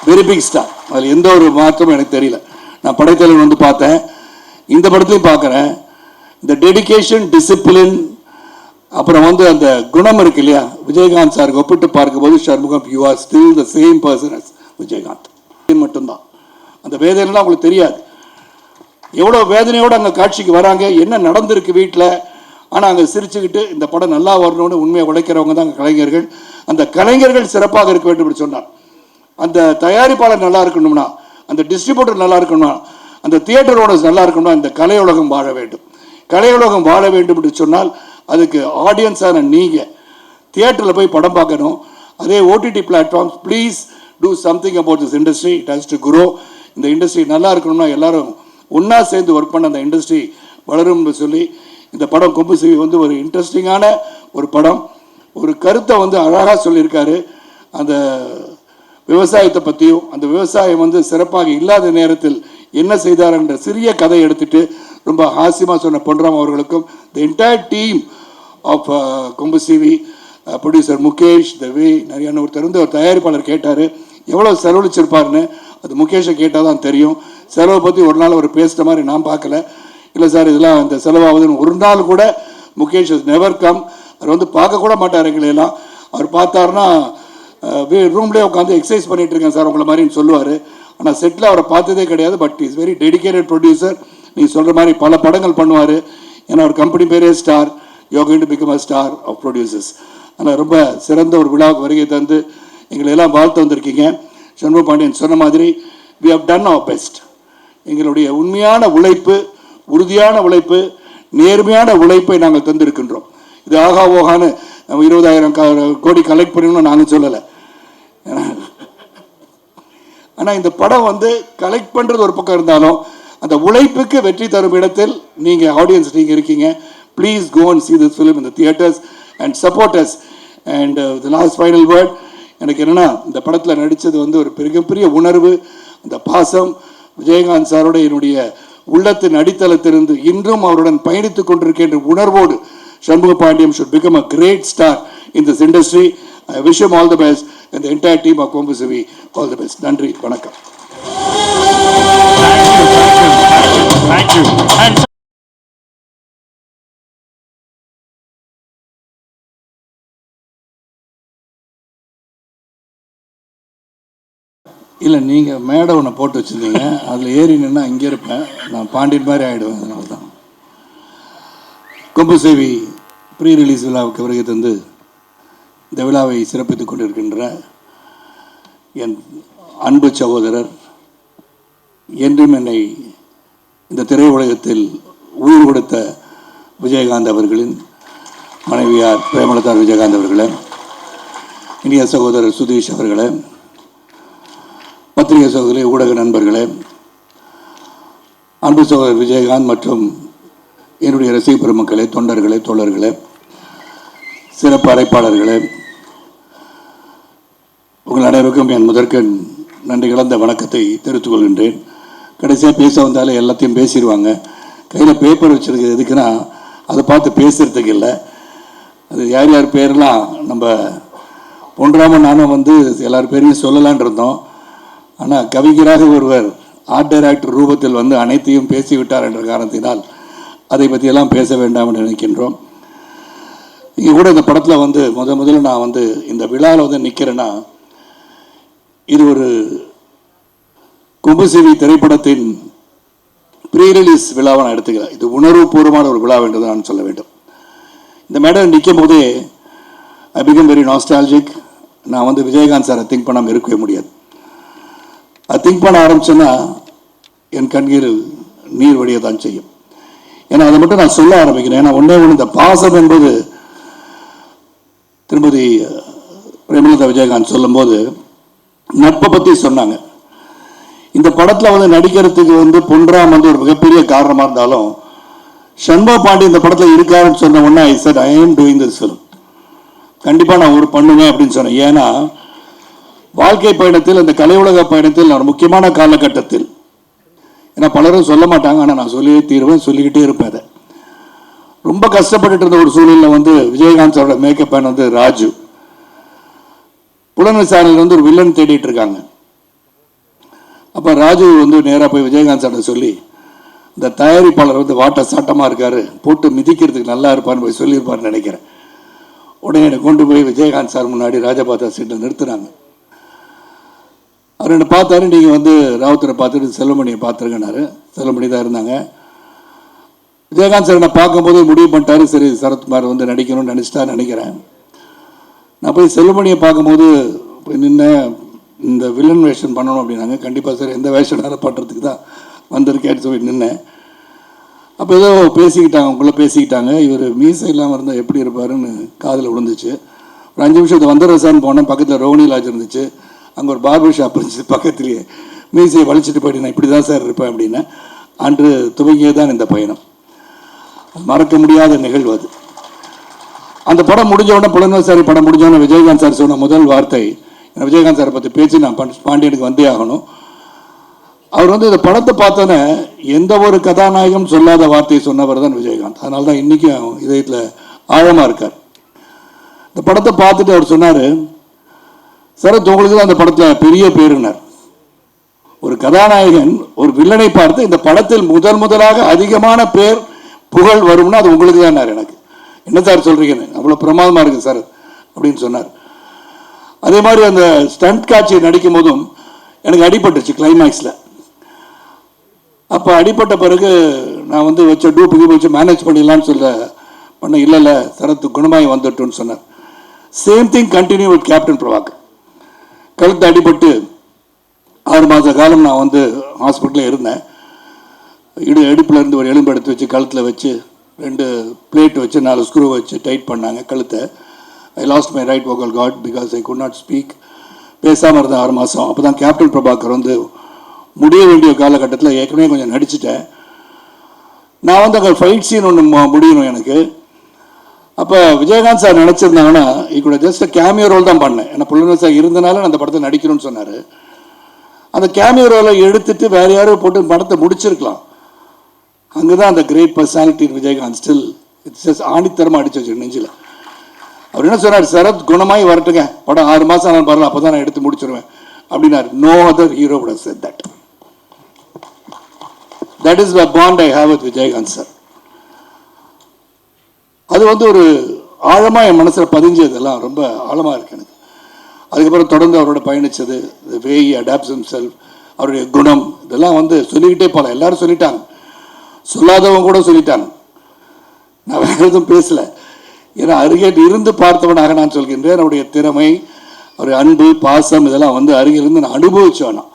Very big star. அதில் எந்த ஒரு மாற்றமும் எனக்கு தெரியல. நான் படைத்தலைவன் வந்து பார்த்தேன், இந்த படத்துலையும் பார்க்குறேன். இந்த டெடிகேஷன், டிசிப்ளின், அப்புறம் வந்து அந்த குணம் இருக்கு இல்லையா, விஜயகாந்த் சாருக்கு ஒப்பிட்டு பார்க்கும்போது Shanmugam, you are still the same person as Vijayakanth. மட்டும்தான் அந்த வேதனைலாம் உங்களுக்கு தெரியாது. எவ்வளோ வேதனையோடு அங்கே காட்சிக்கு வராங்க, என்ன நடந்திருக்கு வீட்டில், ஆனால் அங்கே சிரிச்சுக்கிட்டு இந்த படம் நல்லா வரணும்னு உண்மையை உழைக்கிறவங்க தான் கலைஞர்கள். அந்த கலைஞர்கள் சிறப்பாக இருக்க வேண்டும் என்று சொன்னார். அந்த தயாரிப்பாளர் நல்லா இருக்கணும்னா, அந்த டிஸ்ட்ரிபியூட்டர் நல்லா இருக்கணும்னா, அந்த தியேட்டர் ஓனர்ஸ் நல்லா இருக்கணும்னா, இந்த கலையுலகம் வாழ வேண்டும். கலையுலகம் வாழ வேண்டும் என்று சொன்னால் அதுக்கு ஆடியன்ஸான நீங்கள் தியேட்டரில் போய் படம் பார்க்கணும். அதே OTT platforms, please do something about this industry. It has to grow. இந்த இண்டஸ்ட்ரி நல்லா இருக்கணும்னா எல்லாரும் ஒன்றா சேர்ந்து ஒர்க் பண்ண அந்த இண்டஸ்ட்ரி வளரும்னு சொல்லி இந்த படம் கொம்பு சிவி வந்து ஒரு இன்ட்ரெஸ்டிங்கான ஒரு படம். ஒரு கருத்தை வந்து அழகாக சொல்லியிருக்காரு. அந்த விவசாயத்தை பற்றியும், அந்த விவசாயம் வந்து சிறப்பாக இல்லாத நேரத்தில் என்ன செய்தார் என்ற சிறிய கதை எடுத்துட்டு ரொம்ப ஹாஸ்யமாக சொன்ன பொன்ராம் அவர்களுக்கும், த என்டையர் டீம் ஆஃப் கொம்பு சிவி, ப்ரொடியூசர் முகேஷ், தவி நிறைய ஒருத்தர் வந்து ஒரு தயாரிப்பாளர் கேட்டார் எவ்வளோ செலவழிச்சிருப்பாருன்னு. அது முகேஷை கேட்டால் தான் தெரியும். செலவை பற்றி ஒரு நாள் அவர் பேசுகிற மாதிரி நான் பார்க்கல. இல்லை சார் இதெல்லாம் இந்த செலவாகுதுன்னு ஒரு நாள் கூட முகேஷ் இஸ் நெவர் கம். அவர் வந்து பார்க்கக்கூட மாட்டார் எங்களையெல்லாம். அவர் பார்த்தாருன்னா ரூம்லேயே உட்காந்து எக்ஸசைஸ் பண்ணிகிட்டு இருக்கேன் சார் உங்களை மாதிரின்னு சொல்லுவார். ஆனால் செட்டில் அவரை பார்த்ததே கிடையாது. But is very dedicated producer. நீங்கள் சொல்கிற மாதிரி பல படங்கள் பண்ணுவார். ஏன்னா ஒரு கம்பெனி பேரே star. You are going to become a star of producers. ஆனால் ரொம்ப சிறந்த ஒரு விழாவுக்கு வருகை தந்து எங்களை எல்லாம் வாழ்த்து வந்திருக்கீங்க. சண்முக பாண்டியன் சொன்ன மாதிரி we have done our best. எங்களுடைய உண்மையான உழைப்பு, உறுதியான உழைப்பு, நேர்மையான உழைப்பை நாங்கள் தந்திருக்கின்றோம். இது ஆகா ஓகான்னு நம்ம 20,000 கோடி கலெக்ட் பண்ணணும்னு நாங்கள் சொல்லலை. ஆனால் இந்த படம் வந்து கலெக்ட் பண்ணுறது ஒரு பக்கம் இருந்தாலும் அந்த உழைப்புக்கு வெற்றி தரும் இடத்தில் நீங்கள் ஆடியன்ஸ் நீங்கள் இருக்கீங்க. Please go and see this film in the theaters and support us. And the last final word, எனக்கு என்னென்னா இந்த படத்தில் நடித்தது வந்து ஒரு மிகப்பெரிய உணர்வு, அந்த பாசம். விஜயகாந்த் சாரோட என்னுடைய உள்ளத்தின் அடித்தளத்திலிருந்து இன்றும் அவருடன் பயணித்துக் கொண்டிருக்கின்ற உணர்வோடு Shanmuga Pandiyam should become a great star in this industry. I wish him all the best and the entire team of Kombu Sivi all the best. நன்றி, வணக்கம். Thank you. இல்லை, நீங்கள் மேடை ஒன்று போட்டு வச்சுருந்தீங்க, அதில் ஏறி நின்னா இங்கே இருப்பேன், நான் பாண்டியன் மாதிரி ஆகிடுவேன். அதனால தான் கொம்பு சேவி ப்ரீ ரிலீஸ் விழாவுக்கு வருகை தந்து இந்த விழாவை சிறப்பித்துக் கொண்டிருக்கின்ற என் அன்பு சகோதரர், என்றும் என்னை இந்த திரையுலகத்தில் உயிர் கொடுத்த விஜயகாந்த் அவர்களின் மனைவியார் பிரேமலதா விஜயகாந்த் அவர்களே, இனிய சகோதரர் சுதீஷ் அவர்களே, பத்திரிகை சகோதரர்களே, ஊடக நண்பர்களே, அன்பு சகோதரர் விஜயகாந்த் மற்றும் என்னுடைய ரசிக பெருமக்களே, தொண்டர்களே, தோழர்களே, சிறப்பு அழைப்பாளர்களே, உங்கள் அனைவருக்கும் என் முதற்கண் நன்றி கலந்த வணக்கத்தை தெரிவித்துக் கொள்கின்றேன். கடைசியாக பேச வந்தாலே எல்லாத்தையும் பேசிடுவாங்க. கையில் பேப்பர் வச்சுருக்கிறது எதுக்குன்னா அதை பார்த்து பேசுகிறதுக்கு இல்லை. அது யார் யார் பேரெலாம் நம்ம பொன்ராமன் நானும் வந்து எல்லார் பேரையும் சொல்லலான் இருந்தோம். ஆனால் கவிஞராக ஒருவர் ஆர்ட் டைரக்டர் ரூபத்தில் வந்து அனைத்தையும் பேசிவிட்டார் என்ற காரணத்தினால் அதை பற்றியெல்லாம் பேச வேண்டாம் என்று நினைக்கின்றோம். இங்கே கூட இந்த படத்தில் வந்து முதல்ல நான் வந்து இந்த விழாவில் வந்து நிற்கிறேன்னா, இது ஒரு கொம்பு சிவி திரைப்படத்தின் ப்ரீ ரிலீஸ் விழாவை நான் எடுத்துக்கிறேன். இது உணர்வுபூர்வமான ஒரு விழா என்று நான் சொல்ல வேண்டும். இந்த மேடம் நிற்கும் போதே ஐ பிகம் வெரி நாஸ்டாலஜிக். நான் வந்து விஜயகாந்த் சாரை திங்க் பண்ணாமல் இருக்கவே முடியாது. அது திங்க் பண்ண ஆரம்பிச்சேன்னா என் கண்ணீரில் நீர் வழிய தான் செய்யும். ஏன்னா அதை மட்டும் நான் சொல்ல ஆரம்பிக்கிறேன். ஏன்னா ஒன்றே ஒன்று, இந்த பாசம் என்பது திருமதி பிரேமலதா விஜயகாந்த் சொல்லும்போது நட்பை பற்றி சொன்னாங்க. இந்த படத்தில் வந்து நடிக்கிறதுக்கு வந்து பொன்ராம் வந்து ஒரு மிகப்பெரிய காரணமாக இருந்தாலும் சண்முக பாண்டி இந்த படத்தில் இருக்காருன்னு சொன்ன உடனே ஐ set I am doing this film. கண்டிப்பாக நான் ஒரு பண்ணுவேன் அப்படின்னு சொன்னேன். ஏன்னா வாழ்க்கை பயணத்தில், அந்த கலை உலக பயணத்தில் நான் முக்கியமான காலகட்டத்தில், ஏன்னா பலரும் சொல்ல மாட்டாங்க, ஆனால் நான் சொல்லியே தீர்வேன், சொல்லிக்கிட்டே இருப்பேன். அதை ரொம்ப கஷ்டப்பட்டுட்டு இருந்த ஒரு சூழ்நிலையில் வந்து விஜயகாந்த் சாரோட மேக்கப் மேன் வந்து ராஜு புலன் விசாரணையில் வந்து ஒரு வில்லன் தேடிட்டு இருக்காங்க. அப்போ ராஜு வந்து நேராக போய் விஜயகாந்த் சார்ட்ட சொல்லி, இந்த தயாரிப்பாளர் வந்து வாட்ட சாட்டமாக இருக்கார், போட்டு மிதிக்கிறதுக்கு நல்லா இருப்பார்னு போய் சொல்லியிருப்பார்னு நினைக்கிறேன். உடனே என்னை கொண்டு போய் விஜயகாந்த் சார் முன்னாடி ராஜபாதா சீட்டில் நிறுத்துனாங்க. அவர் என்னை பார்த்தாரு, நீங்கள் வந்து ராவுத்தரை பார்த்துட்டு செல்வமணியை பார்த்துருங்கன்னாரு. செல்வமணி தான் இருந்தாங்க. விஜயகாந்த் சார் என்னை பார்க்கும்போது முடிவு பண்ணிட்டாரு, சரி சரத்குமார் வந்து நடிக்கணும்னு நினச்சிட்டான்னு நினைக்கிறேன். நான் போய் செல்வமணியை பார்க்கும்போது போய் நின்று இந்த வில்லன் வேஷன் பண்ணணும் அப்படின்னாங்க. கண்டிப்பாக சார், எந்த வேஷனாலும் பண்ணுறதுக்கு தான் வந்திருக்கேன்னு சொல்லி நின்னேன். அப்போ ஏதோ பேசிக்கிட்டாங்க, உங்களை பேசிக்கிட்டாங்க. இவர் மீசை இல்லாமல் இருந்தால் எப்படி இருப்பாருன்னு காதில் விழுந்துச்சு. ஒரு 5 நிமிஷம் இதை வந்துடுறேன் போனேன். பக்கத்தில் ரோஹிணி லாட்ஜ் இருந்துச்சு, அங்கே ஒரு பார்பர் ஷாப் இருந்துச்சு பக்கத்துலேயே. மீசையை வலிச்சுட்டு போயிட்டு நான் இப்படி தான் சார் இருப்பேன் அப்படின்னு. அன்று துவங்கியே தான் இந்த பயணம். மறக்க முடியாத நிகழ்வு அது. அந்த படம் முடிஞ்ச உடனே, புலன்வாசாரி படம் முடிஞ்ச உடனே விஜயகாந்த் சார் சொன்ன முதல் வார்த்தை, விஜயகாந்த் சாரை பற்றி பேச்சு நான் பாண்டியனுக்கு வந்தே ஆகணும். அவர் வந்து இந்த படத்தை பார்த்தோன்னே எந்த ஒரு கதாநாயகம் சொல்லாத வார்த்தையை சொன்னவர் தான் விஜயகாந்த். அதனால தான் இன்றைக்கும் இதயத்தில் ஆழமாக இருக்கார். இந்த படத்தை பார்த்துட்டு அவர் சொன்னார், சரத் உங்களுக்கு தான் அந்த படத்தில் பெரிய பேருனார். ஒரு கதாநாயகன் ஒரு வில்லனை பார்த்து இந்த படத்தில் முதலாக அதிகமான பேர் புகழ் வரும்னா அது உங்களுக்கு தான். எனக்கு என்ன சார் சொல்கிறீங்கன்னு, அவ்வளோ பிரமாதமாக இருக்குது சார் அப்படின்னு சொன்னார். அதே மாதிரி அந்த ஸ்டண்ட் காட்சியை நடிக்கும் போதும் எனக்கு அடிபட்டுச்சு கிளைமேக்ஸில். அப்போ அடிப்பட்ட பிறகு நான் வந்து வச்ச டூப்புக்கு வச்சு மேனேஜ் பண்ணிடலான்னு பண்ண, இல்லை சரத்து குணமாய் வந்துட்டுன்னு சொன்னார். Same thing continue with captain Prabhakar. கழுத்து அடிபட்டு 6 மாத காலம் நான் வந்து ஹாஸ்பிட்டலில் இருந்தேன். இடுப்பில் இருந்து ஒரு எலும்பு எடுத்து வச்சு கழுத்தில் வச்சு 2 பிளேட் வச்சு 4 ஸ்க்ரூ வச்சு டைட் பண்ணாங்க கழுத்தை. ஐ last my right vocal card because I could not speak. பேசாமல் இருந்தேன் 6 மாதம். அப்போ தான் கேப்டன் பிரபாகர் வந்து முடிய வேண்டிய காலகட்டத்தில் ஏற்கனவே கொஞ்சம் நடிச்சிட்டேன். நான் வந்து அங்கே ஃபைட் சீன் ஒன்று முடியணும் எனக்கு. அப்போ விஜயகாந்த் சார் நினச்சிருந்தாங்கன்னா கூட ஜஸ்ட் கேமியோ ரோல் தான் பண்ணேன். ஏன்னா புலன்வாசாரி சார் இருந்தனால நான் அந்த படத்தை நடிக்கணும்னு சொன்னார். அந்த கேமியோ ரோலை எடுத்துட்டு வேற யாரும் போட்டு படத்தை முடிச்சிருக்கலாம். அங்கே தான் அந்த great personality Vijayakanth still it's just ஆணித்தரமாக அடிச்சு வச்சு நெஞ்சில். அவர் என்ன சொன்னார், சரத் குணமாய் வரட்டுங்க, படம் 6 மாதம் நான் வரல, அப்போ தான் நான் எடுத்து முடிச்சிருவேன் அப்படின்னாரு. No other hero would have said that. That is the bond I have with Vijayakanth sir. அது வந்து ஒரு ஆழமாக என் மனசில் பதிஞ்சதெல்லாம் ரொம்ப ஆழமாக இருக்கு எனக்கு. அதுக்கப்புறம் தொடர்ந்து அவரோட பயணித்தது, the way he adapts himself, அவருடைய குணம், இதெல்லாம் வந்து சொல்லிக்கிட்டே போகலாம். எல்லாரும் சொல்லிட்டாங்க, சொல்லாதவங்க கூட சொல்லிட்டாங்க. நான் வேறு எதுவும் பேசலை. ஏன்னா அருகே இருந்து பார்த்தவனாக நான் சொல்கின்றேன். அவருடைய திறமை, அவருடைய அன்பு, பாசம் இதெல்லாம் வந்து அருகிலிருந்து நான் அனுபவிச்சோன்னா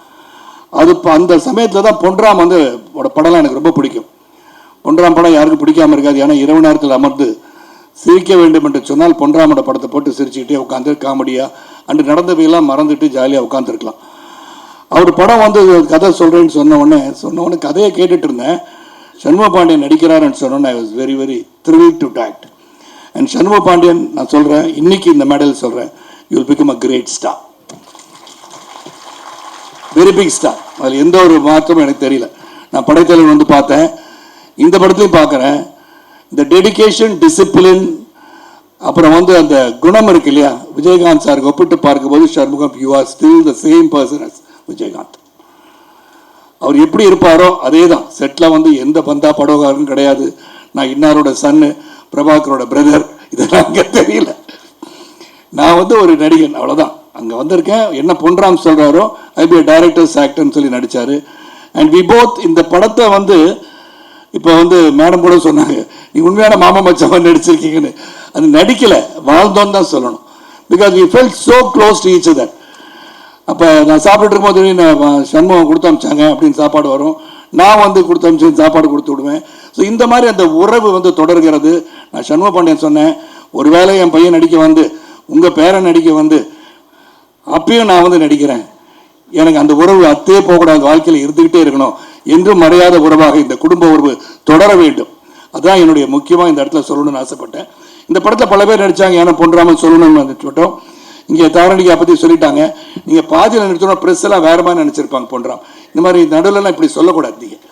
அது அந்த சமயத்தில் தான் பொன்ராம் வந்து படம்லாம் எனக்கு ரொம்ப பிடிக்கும். பொன்ராம் படம் யாருக்கும் பிடிக்காமல் இருக்காது. ஏன்னா இரவு நேரத்தில் அமர்ந்து சிரிக்க வேண்டும் என்று சொன்னால் பொன்ராமோட படத்தை போட்டு சிரிச்சுக்கிட்டே உட்காந்து காமெடியாக அன்று நடந்தவையெல்லாம் மறந்துட்டு ஜாலியாக உட்காந்துருக்கலாம். அவர் படம் வந்து கதை சொல்கிறேன்னு சொன்ன உடனே கதையை கேட்டுட்டு இருந்தேன். சண்முக பாண்டியன் நடிக்கிறாருன்னு சொன்னோன்னே I was very very thrilled to act. And Shanmuga Pandian நான் சொல்கிறேன், இன்னைக்கு இந்த மேடையில் சொல்கிறேன், you will become a great star, very big star. அதில் எந்த ஒரு மாற்றமும் எனக்கு தெரியல. நான் படைத்தலைவன் வந்து பார்த்தேன், இந்த படத்தையும் பார்க்குறேன். இந்த டெடிகேஷன், டிசிப்ளின், அப்புறம் வந்து அந்த குணம் இருக்கு இல்லையா, விஜயகாந்த் சாருக்கு ஒப்பிட்டு பார்க்கும்போது Shanmugam, you are still the same person as Vijayakanth. அவர் எப்படி இருப்பாரோ அதே தான். செட்டில் வந்து எந்த பந்தா படகாரும் கிடையாது. நான் இன்னாரோட சன்னு, பிரபாகரோட பிரதர், இதெல்லாம் அங்கே தெரியல. நான் வந்து ஒரு நடிகன், அவ்வளோதான். அங்கே வந்திருக்கேன். என்ன பொன்ராம் சொல்கிறாரோ ஐ பி டைரக்டர்ஸ் ஆக்டர்னு சொல்லி நடித்தார். அண்ட் வி போத் இந்த படத்தை வந்து இப்போ வந்து மேடம் கூட சொன்னாங்க, நீ உண்மையான மாமா மச்சான் நடிச்சிருக்கீங்கன்னு. அது நடிக்கலை, வாழ்ந்தோன்னு தான் சொல்லணும். Because we felt so close to each other. அப்போ நான் சாப்பிட்டு இருக்கும்போது நான் சண்முகம் கொடுத்து அமிச்சாங்க அப்படின்னு சாப்பாடு வரும், நான் வந்து கொடுத்து அமிச்சு சாப்பாடு கொடுத்து விடுவேன். ஸோ இந்த மாதிரி அந்த உறவு வந்து தொடர்கிறது. நான் சண்முக பாண்டியன் சொன்னேன், ஒருவேளை என் பையன் நடிக்க வந்து, உங்கள் பேரன் நடிக்க வந்து, அப்பயும் நான் வந்து நடிக்கிறேன். எனக்கு அந்த உறவு அத்தே போகக்கூடாது, வாழ்க்கையில் இருந்துக்கிட்டே இருக்கணும், என்றும் மறையாத உறவாக இந்த குடும்ப உறவு தொடர வேண்டும். அதுதான் என்னுடைய முக்கியமாக இந்த இடத்துல சொல்லணும்னு ஆசைப்பட்டேன். இந்த படத்தில் பல பேர் நடித்தாங்க, ஏன்னா பொன்ராமன் சொல்லணும்னு வந்துட்டோம். இங்கே தாரணிகா பற்றி சொல்லிட்டாங்க. நீங்கள் பாதியில் நினைச்சோன்னா ப்ரெஸ் எல்லாம் வேறு மாதிரி நினச்சிருப்பாங்க பொன்ராம். இந்த மாதிரி நடுவில்லாம் இப்படி சொல்லக்கூடாது. நீங்கள்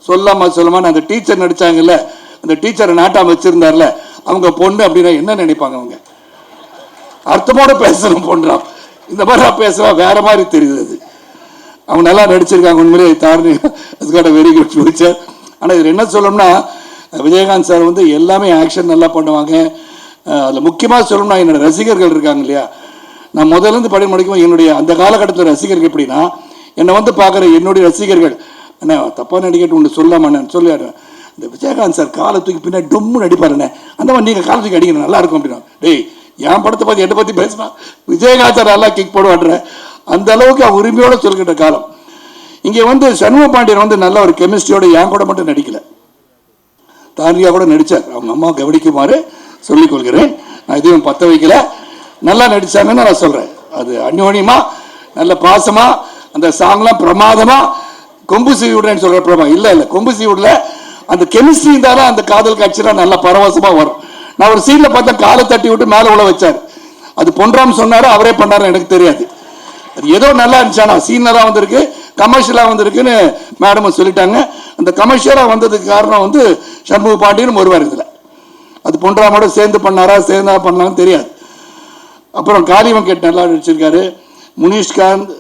சொல்லாமல் அந்த டீச்சர் நடித்தாங்கல்ல, அந்த டீச்சரை நாட்டாம வச்சுருந்தார்ல, அவங்க பொண்ணு அப்படின்னா என்ன நினைப்பாங்க? அவங்க அர்த்தமோடு பேசணும் பொன்ராம். இந்த மாதிரி நான் பேசுவா வேற மாதிரி தெரியுது. அவங்க நல்லா நடிச்சிருக்காங்க உண்மையிலே. Dharani is got a very good future. ஆனால் இதில் என்ன சொல்லணும்னா விஜயகாந்த் சார் வந்து எல்லாமே ஆக்ஷன் நல்லா பண்ணுவாங்க. அதில் முக்கியமாக சொல்லணும்னா என்னோட ரசிகர்கள் இருக்காங்க இல்லையா, நான் முதல்லேருந்து படம் முடிக்கும் என்னுடைய அந்த காலகட்டத்தில் ரசிகர்கள் எப்படின்னா, என்னை வந்து பார்க்குற என்னுடைய ரசிகர்கள் என்ன தப்பாக நடிக்கட்டு ஒன்று சொல்லாமா நான் சொல்லிடுறேன், இந்த விஜயகாந்த் சார் காலை தூக்கி பின்னாடி டொம்முன்னு அடிப்பாருண்ணே, அந்த மாதிரி நீங்கள் காலை தூக்கி அடிக்கணும் நல்லா இருக்கும் அப்படின்னா. டேய் என் படத்தை பற்றி என்னை பற்றி பேசினா விஜயகாந்த் சார் நல்லா கிக் போடுவான்ற அந்த அளவுக்கு அவன் உரிமையோடு சொல்கின்ற காலம். இங்கே வந்து சண்முக பாண்டியன் வந்து நல்ல ஒரு கெமிஸ்ட்ரியோட என் கூட மட்டும் நடிக்கலை, தாரியா கூட நடித்தார். அவங்க அம்மா கவனிக்குமாறு சொல்லிக் கொள்கிறேன். நான் எதையும் பற்ற வைக்கல, நல்லா நடித்தாங்கன்னு நான் சொல்கிறேன். அது அந்யோன்யமாக நல்ல பாசமாக அந்த சாங்லாம் பிரமாதமாக கொம்பு சீவி விடுறேன்னு சொல்கிற பிரமா இல்லை கொம்பு சீவி விடல, அந்த கெமிஸ்ட்ரி இருந்தாலும் அந்த காதல் காட்சிலாம் நல்லா பரவசமாக வரும். நான் ஒரு சீனில் பார்த்தா காலை தட்டி விட்டு மேலே உள்ள வச்சார், அது பொன்ராம் சொன்னார், அவரே பண்ணாரு எனக்கு தெரியாது. அது ஏதோ நல்லா இருந்துச்சானா சீனராக வந்திருக்கு, கமர்ஷியலாக வந்திருக்குன்னு மேடம் சொல்லிட்டாங்க. அந்த கமர்ஷியலாக வந்ததுக்கு காரணம் வந்து சண்முக பாண்டியன் ஒருவர் இதில். அது பொன்ராமோட சேர்ந்து பண்ணாரா சேர்ந்தா பண்ணலான்னு தெரியாது. அப்புறம் காளிவன் கேட் நல்லா நடிச்சிருக்காரு. Munishkanth,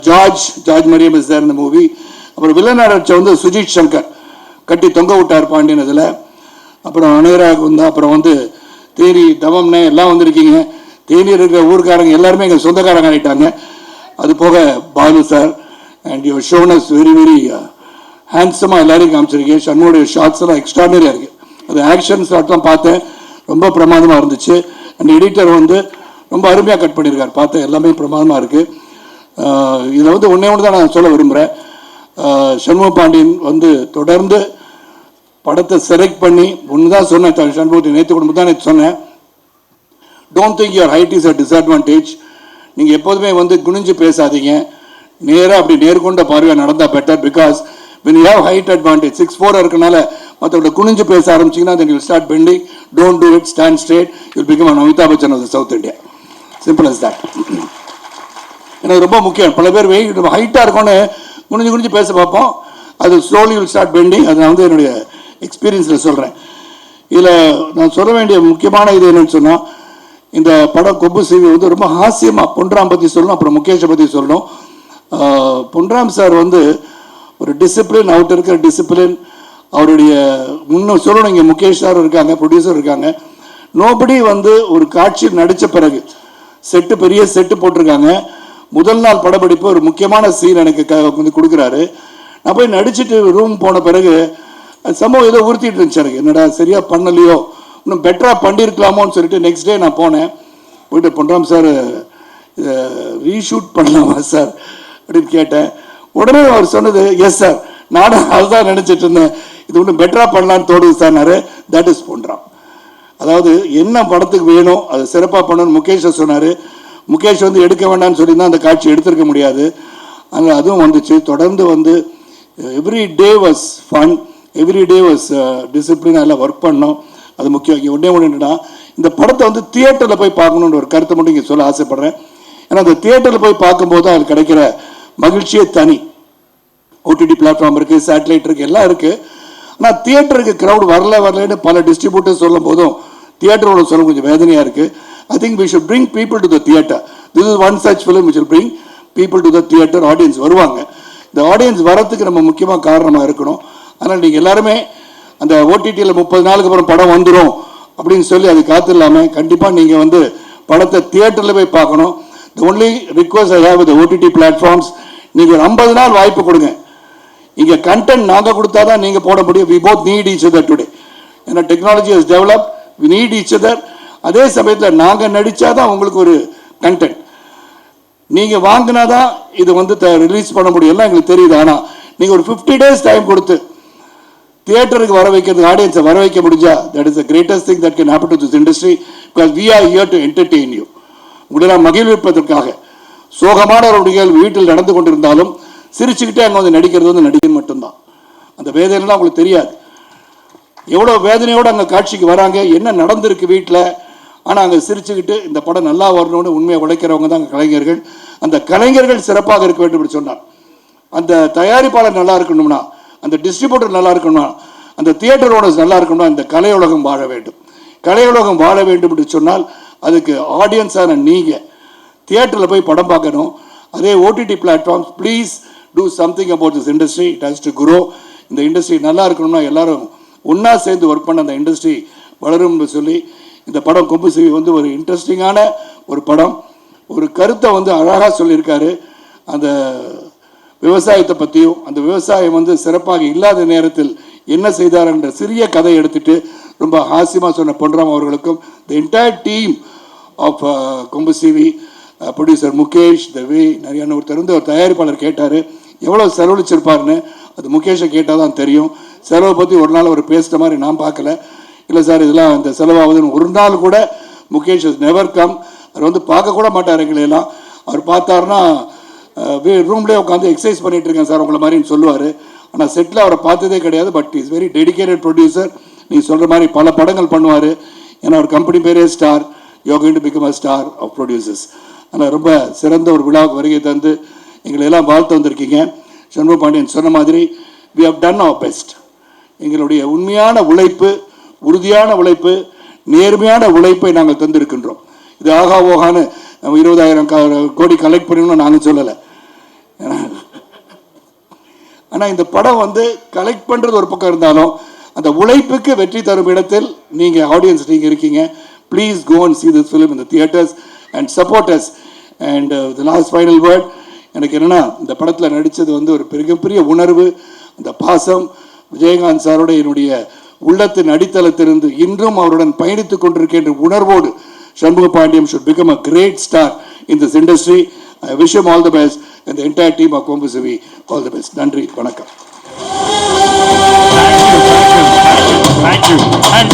George Mariam is there இந்த மூவி. அப்புறம் வில்லன் நடிச்ச வந்து சுஜித் சங்கர் கட்டி தொங்க விட்டார் பாண்டியன் இதில். அப்புறம் அனேராக் வந்து அப்புறம் வந்து தேனி தவம்னே எல்லாம் வந்திருக்கீங்க. தேனி இருக்கிற ஊருக்காரங்க எல்லாருமே எங்கள் சொந்தக்காரங்க ஆகிட்டாங்க. அது போக Balu sir and your sons very very ஹேண்ட்ஸமாக எல்லாரையும் காமிச்சிருக்கேன். ஷண்முடைய ஷார்ட்ஸ் எல்லாம் எக்ஸ்ட்ரானரியாக இருக்குது. அது ஆக்ஷன் ஷாட்லாம் பார்த்தேன், ரொம்ப பிரமாதமாக இருந்துச்சு. அண்ட் எடிட்டர் வந்து ரொம்ப அருமையாக கட் பண்ணியிருக்கார், பார்த்தேன் எல்லாமே பிரமாதமாக இருக்குது. இதில் வந்து ஒன்றே ஒன்று தான் நான் சொல்ல விரும்புகிறேன். சண்முக பாண்டியன் வந்து தொடர்ந்து படத்தை செலக்ட் பண்ணி ஒன்று தான் சொன்னேன், சண்முகத்தை நேற்று குடும்பம் தான் நேற்று சொன்னேன், don't think your height is a disadvantage. நீங்கள் எப்போதுமே வந்து குனிஞ்சு பேசாதீங்க, நேராக அப்படி நேர்கொண்ட பார்வையாக நடந்தால் better. Because when you have height advantage 6'4" இருக்கனால மற்றவங்க குனிஞ்சு பேச ஆரம்பிச்சிங்கன்னா then you will start bending. Don't do it, stand straight, you will become an Amitabh Bachchan of the South India. Simple as that. எனக்கு ரொம்ப முக்கியம். பல பேர் ஹைட்டாக இருக்கோன்னு குனிஞ்சு பேச பார்ப்போம், அது ஸ்லோலி வில் ஸ்டார்ட் பெண்டிங். அது நான் வந்து என்னுடைய எக்ஸ்பீரியன்ஸில் சொல்கிறேன். இதில் நான் சொல்ல வேண்டிய முக்கியமான இது என்னன்னு சொன்னால், இந்த படம் கொம்பு சீவி வந்து ரொம்ப ஹாஸ்யமாக பொன்ராம் பற்றி சொல்லணும், அப்புறம் முகேஷை பற்றி சொல்லணும். பொன்ராம் சார் வந்து ஒரு டிசிப்ளின், அவர்கிட்ட இருக்கிற டிசிப்ளின், அவருடைய இன்னும் சொல்லணும், இங்கே முகேஷ் சார் இருக்காங்க, ப்ரொடியூசர் இருக்காங்க. நோபடி வந்து ஒரு காட்சி நடித்த பிறகு செட்டு பெரிய செட்டு போட்டிருக்காங்க. முதல் நாள் படப்பிடிப்பு ஒரு முக்கியமான சீன் எனக்கு வந்து கொடுக்குறாரு. நான் போய் நடிச்சுட்டு ரூம் போன பிறகு சம்பவம் ஏதோ உறுத்திட்டு இருந்துச்சு எனக்கு, என்னடா சரியாக பண்ணலையோ, இன்னும் பெட்டராக பண்ணியிருக்கலாமோன்னு சொல்லிட்டு நெக்ஸ்ட் டே நான் போனேன். போயிட்டு பொன்ராம் சார் இதை ரீஷூட் பண்ணலாமா சார் அப்படின்னு கேட்டேன். உடனே அவர் சொன்னது, எஸ் சார், நானும் அதுதான் நினச்சிட்டு இருந்தேன், இது ஒன்றும் பெட்டராக பண்ணலான்னு தோடுது சார்னாரு. That is Ponram. அதாவது என்ன படத்துக்கு வேணும் அது சிறப்பாக பண்ணணும்னு முகேஷை சொன்னார். முகேஷ் வந்து எடுக்க வேண்டாம்னு சொல்லியிருந்தால் அந்த காட்சி எடுத்திருக்க முடியாது. அதனால் அதுவும் வந்துச்சு. தொடர்ந்து வந்து every day was fun, every day was டிசிப்ளினாக எல்லாம் ஒர்க் பண்ணோம். அது முக்கியம். ஒன்றே என்னன்னா, இந்த படத்தை வந்து தியேட்டரில் போய் பார்க்கணுன்ற ஒரு கருத்தை மட்டும் இங்கே சொல்ல ஆசைப்பட்றேன். ஏன்னா அந்த தியேட்டரில் போய் பார்க்கும்போது அது கிடைக்கிற மகிழ்ச்சியே தனி. ஓடிடி பிளாட்ஃபார்ம் இருக்குது, சேட்டலைட் இருக்குது, எல்லாம் இருக்குது. ஆனால் தியேட்டருக்கு க்ரௌட் வரலன்னு பல டிஸ்ட்ரிபியூட்டர்ஸ் சொல்லும் போதும் தியேட்டரோட சொல்ல கொஞ்சம் வேதனையாக இருக்குது. I think we should bring people to the theatre. This is one such film which will bring people to the theatre. Audience வருவாங்க. இந்த ஆடியன்ஸ் வரத்துக்கு நம்ம முக்கியமாக காரணமாக இருக்கணும். அதனால் நீங்கள் எல்லாருமே அந்த ஓடிடியில் 30 நாளுக்கு அப்புறம் படம் வந்துடும் அப்படின்னு சொல்லி அது காத்து இல்லாமல் கண்டிப்பாக நீங்கள் வந்து படத்தை தியேட்டரில் போய் பார்க்கணும். The only request I have with the OTT platforms, நீங்கள் ஒரு 50 நாள் வாய்ப்பு கொடுங்க. இங்கே கண்டென்ட் நாங்கள் கொடுத்தா தான் நீங்கள் போட முடியும். We both need each other today. ஏன்னா technology has developed, we need each other. அதே சமயத்தில் நாங்கள் நடித்தாதான் உங்களுக்கு ஒரு கண்டென்ட், நீங்கள் வாங்கினா தான் இது வந்து ரிலீஸ் பண்ண முடியும், எல்லாம் எங்களுக்கு தெரியுது. ஆனால் நீங்கள் ஒரு 50 days டைம் கொடுத்து தியேட்டருக்கு வர வைக்கிறது, ஆடியன்ஸை வர வைக்க முடிஞ்சா, that is the greatest thing that can happen to this industry. Because we are here to entertain you. உங்களை நான் மகிழ்விப்பதற்காக. சோகமான ஒரு நிகழ்வு வீட்டில் நடந்து கொண்டிருந்தாலும் சிரிச்சுக்கிட்டே அங்கே வந்து நடிக்கிறது வந்து நடிகன் மட்டும்தான். அந்த வேதனைலாம் உங்களுக்கு தெரியாது. எவ்வளோ வேதனையோடு அங்கே காட்சிக்கு வராங்க, என்ன நடந்திருக்கு வீட்டில். ஆனால் அங்கே சிரிச்சுக்கிட்டு இந்த படம் நல்லா வரணும்னு உண்மையை உழைக்கிறவங்க தான் கலைஞர்கள். அந்த கலைஞர்கள் சிறப்பாக இருக்க வேண்டும் என்று சொன்னார். அந்த தயாரிப்பாளர் நல்லா இருக்கணும்னா, அந்த டிஸ்ட்ரிபியூட்டர் நல்லா இருக்கணும்னா, அந்த தியேட்டர் ஓனர்ஸ் நல்லா இருக்கணும்னா, இந்த கலையுலகம் வாழ வேண்டும். கலையுலகம் வாழ வேண்டும் என்று சொன்னால் அதுக்கு ஆடியன்ஸான நீங்கள் தியேட்டரில் போய் படம் பார்க்கணும். அதே OTT platforms please do something about this industry. It has to grow. இந்த இண்டஸ்ட்ரி நல்லா இருக்கணும்னா எல்லாரும் ஒன்றா சேர்ந்து ஒர்க் பண்ண அந்த இண்டஸ்ட்ரி வளரும்னு சொல்லி இந்த படம் கொம்பு சிவி வந்து ஒரு இன்ட்ரெஸ்டிங்கான ஒரு படம். ஒரு கருத்தை வந்து அழகாக சொல்லியிருக்காரு. அந்த விவசாயத்தை பற்றியும் அந்த விவசாயம் வந்து சிறப்பாக இல்லாத நேரத்தில் என்ன செய்தார் என்ற சிறிய கதை எடுத்துட்டு ரொம்ப ஹாஸ்யமாக சொன்ன பொன்ராம் அவர்களுக்கும் தி என்டையர் டீம் ஆஃப் கொம்பு சிவி ப்ரொடியூசர் முகேஷ் தவி நிறைய ஒருத்தர் வந்து ஒரு தயாரிப்பாளர் கேட்டார் எவ்வளோ செலவழிச்சிருப்பாருன்னு. அது முகேஷை கேட்டால் தான் தெரியும். செலவை பற்றி ஒரு நாள் அவர் பேசுகிற மாதிரி நான் பார்க்கல. இல்லை சார் இதெல்லாம் இந்த செலவாகுதுன்னு ஒரு நாள் கூட முகேஷ் இஸ் நெவர் கம். அவர் வந்து பார்க்க கூட மாட்டார் எங்களையெல்லாம். அவர் பார்த்தாருன்னா ரூம்லேயே உட்காந்து எக்ஸசைஸ் பண்ணிட்டு இருக்கேன் சார் உங்களை மாதிரின்னு சொல்லுவார். ஆனால் செட்டில் அவரை பார்த்ததே கிடையாது. But is very dedicated producer. நீ சொல்கிற மாதிரி பல படங்கள் பண்ணுவார். ஏன்னா ஒரு கம்பெனி பேரே star. You are going to become a star of producers. ஆனால் ரொம்ப சிறந்த ஒரு விழாவுக்கு வருகை தந்து எங்களை எல்லாம் வாழ்த்து வந்திருக்கீங்க. சண்முக பாண்டியன் சொன்ன மாதிரி we have done our best. எங்களுடைய உண்மையான உழைப்பு, உறுதியான உழைப்பு, நேர்மையான உழைப்பை நாங்கள் தந்திருக்கின்றோம். இது ஆகா ஓகான்னு நம்ம 20,000 கோடி கலெக்ட் பண்ணணும்னு நாங்கள் சொல்லலை. ஆனால் இந்த படம் வந்து கலெக்ட் பண்ணுறது ஒரு பக்கம் இருந்தாலும் அந்த உழைப்புக்கு வெற்றி தரும் இடத்தில் நீங்கள் ஆடியன்ஸ் நீங்கள் இருக்கீங்க. Please go and see this film in the theatres and support us. And the last final word, எனக்கு என்னென்னா இந்த படத்தில் நடித்தது வந்து ஒரு மிகப்பெரிய உணர்வு. அந்த பாசம் விஜயகாந்த் சாரோட என்னுடைய உள்ளத்தின் அடித்தளத்திலிருந்து இன்றும் அவருடன் பயணித்துக் கொண்டிருக்கின்ற உணர்வோடு Shanmuga Pandiyam should become a great star in this industry. I wish him all the best and the entire team of Kombu Sivi all the best. நன்றி, வணக்கம். Thank you. And